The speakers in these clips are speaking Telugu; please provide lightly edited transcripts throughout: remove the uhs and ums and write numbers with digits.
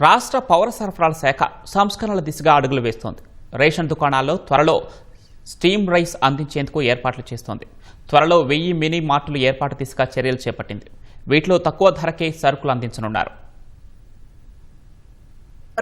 రాష్ట్ర పౌర సరఫరాల శాఖ సంస్కరణల దిశగా అడుగులు వేస్తోంది. రేషన్ దుకాణాల్లో త్వరలో స్టీమ్ రైస్ అందించేందుకు ఏర్పాట్లు చేస్తోంది. త్వరలో 1000 మినీ మార్టులు ఏర్పాటు దిశగా చర్యలు చేపట్టింది. వీటిలో తక్కువ ధరకే సరుకులు అందించనున్నారు.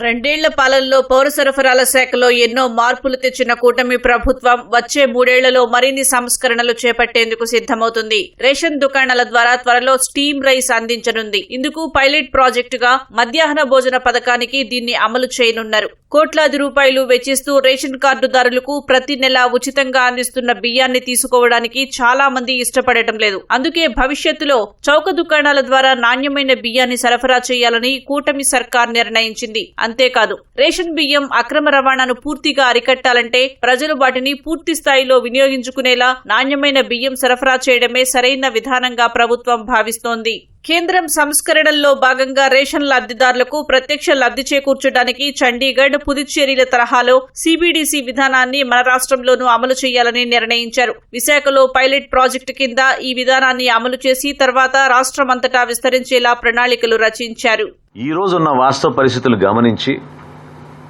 2 ఏళ్ల పాలనలో పౌర సరఫరాల శాఖలో ఎన్నో మార్పులు తెచ్చిన కూటమి ప్రభుత్వం వచ్చే 3 ఏళ్లలో మరిన్ని సంస్కరణలు చేపట్టేందుకు సిద్దమవుతుంది. రేషన్ దుకాణాల ద్వారా త్వరలో స్టీమ్ రైస్ అందించనుంది. ఇందుకు పైలట్ ప్రాజెక్టుగా మధ్యాహ్న భోజన పథకానికి దీన్ని అమలు చేయనున్నారు. కోట్లాది రూపాయలు వెచ్చిస్తూ రేషన్ కార్డుదారులకు ప్రతి నెల ఉచితంగా అందిస్తున్న బియ్యాన్ని తీసుకోవడానికి చాలా మంది ఇష్టపడటం లేదు. అందుకే భవిష్యత్తులో చౌక దుకాణాల ద్వారా నాణ్యమైన బియ్యాన్ని సరఫరా చేయాలని కూటమి సర్కార్ నిర్ణయించింది. అంతేకాదు, రేషన్ బియ్యం అక్రమ రవాణాను పూర్తిగా అరికట్టాలంటే ప్రజలు వాటిని పూర్తి స్థాయిలో వినియోగించుకునేలా నాణ్యమైన బియ్యం సరఫరా చేయడమే సరైన విధానంగా ప్రభుత్వం భావిస్తోంది. కేంద్రం సంస్కరణల్లో భాగంగా రేషన్ లబ్దిదారులకు ప్రత్యక్ష లబ్ది చేకూర్చడానికి చండీగఢ్, పుదుచ్చేరిల తరహాలో సిబిడిసి విధానాన్ని మన రాష్ట్రంలోనూ అమలు చేయాలని నిర్ణయించారు. విశాఖలో పైలట్ ప్రాజెక్టు కింద ఈ విధానాన్ని అమలు చేసి తర్వాత రాష్ట్రమంతటా విస్తరించేలా ప్రణాళికలు రచించారు. ఈ రోజున్న వాస్తవ పరిస్థితులు గమనించి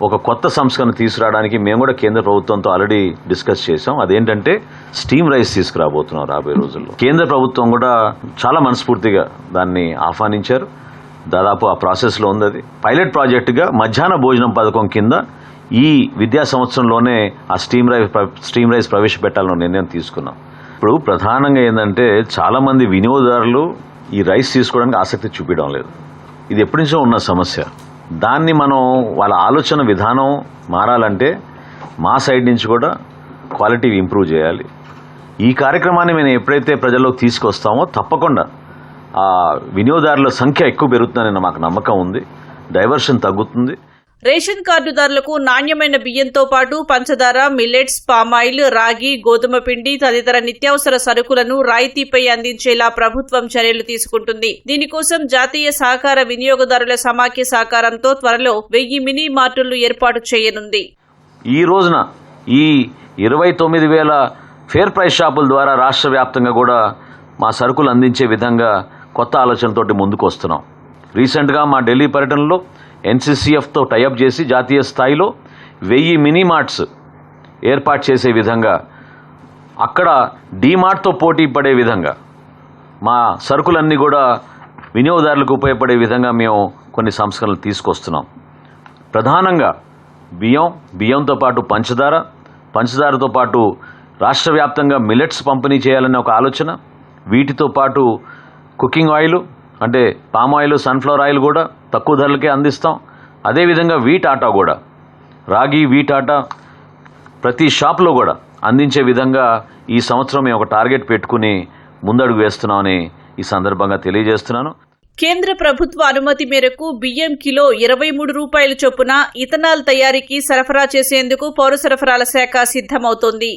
ఒక కొత్త సంస్కరణ తీసుకురావడానికి మేము కూడా కేంద్ర ప్రభుత్వంతో ఆల్రెడీ డిస్కస్ చేసాం. అదేంటంటే స్టీమ్ రైస్ తీసుకురాబోతున్నాం రాబోయే రోజుల్లో. కేంద్ర ప్రభుత్వం కూడా చాలా మనస్ఫూర్తిగా దాన్ని ఆహ్వానించారు. దాదాపు ఆ ప్రాసెస్లో ఉంది. అది పైలట్ ప్రాజెక్టుగా మధ్యాహ్న భోజనం పథకం కింద ఈ విద్యా సంవత్సరంలోనే ఆ స్టీమ్ రైస్ ప్రవేశపెట్టాలన్న నిర్ణయం తీసుకున్నాం. ఇప్పుడు ప్రధానంగా ఏంటంటే చాలామంది వినియోగదారులు ఈ రైస్ తీసుకోవడానికి ఆసక్తి చూపించడం లేదు. ఇది ఎప్పటి నుంచో ఉన్న సమస్య. దాన్ని మనం వాళ్ళ ఆలోచన విధానం మారాలంటే మా సైడ్ నుంచి కూడా క్వాలిటీ ఇంప్రూవ్ చేయాలి. ఈ కార్యక్రమాన్ని మేము ఎప్పుడైతే ప్రజల్లోకి తీసుకొస్తామో తప్పకుండా ఆ వినియోగదారుల సంఖ్య ఎక్కువ పెరుగుతుందని మాకు నమ్మకం ఉంది. డైవర్షన్ తగ్గుతుంది. రేషన్ కార్డుదారులకు నాణ్యమైన బియ్యంతో పాటు పంచదార, మిల్లెట్స్, పామాయిల్, రాగి, గోధుమ పిండి తదితర నిత్యావసర సరుకులను రాయితీపై అందించేలా ప్రభుత్వం చర్యలు తీసుకుంటుంది. దీనికోసం జాతీయ సహకార వినియోగదారుల సమాఖ్య సహకారంతో త్వరలో 1000 మినీ మార్టులు ఏర్పాటు చేయనుంది. ఈ రోజున ఈ 29,000 ఫేర్ ప్రైస్ షాపుల ద్వారా రాష్ట్ర వ్యాప్తంగా కూడా మా సరుకులు అందించే విధంగా కొత్త ఆలోచనలతోటి ముందుకు వస్తున్నాం. రీసెంట్గా మా ఢిల్లీ పర్యటనలో ఎన్సీసీఎఫ్తో టైఅప్ చేసి జాతీయ స్థాయిలో 1000 మినీ మార్ట్స్ ఏర్పాటు చేసే విధంగా, అక్కడ డీమార్ట్తో పోటీ పడే విధంగా మా సరుకులన్నీ కూడా వినియోగదారులకు ఉపయోగపడే విధంగా మేము కొన్ని సంస్కరణలు తీసుకొస్తున్నాం. ప్రధానంగా బియ్యంతో పాటు పంచదారతో పాటు రాష్ట్ర వ్యాప్తంగా మిల్లెట్స్ పంపిణీ చేయాలనే ఒక ఆలోచన. వీటితో పాటు కుకింగ్ ఆయిల్ అంటే పామ్ ఆయిల్, సన్ఫ్లవర్ ఆయిల్ కూడా తక్కువ ధరలకే అందిస్తాం. అదేవిధంగా వీట్ ఆటా కూడా, రాగి, వీట్ ఆటా ప్రతి షాప్లో కూడా అందించే విధంగా ఈ సంవత్సరం మేము ఒక టార్గెట్ పెట్టుకుని ముందడుగు వేస్తున్నామని ఈ సందర్భంగా తెలియజేస్తున్నాను. కేంద్ర ప్రభుత్వ అనుమతి మేరకు బియ్యం కిలో 23 రూపాయల చొప్పున ఇథనాల్ తయారీకి సరఫరా చేసేందుకు పౌర సరఫరాల శాఖ సిద్దమవుతోంది.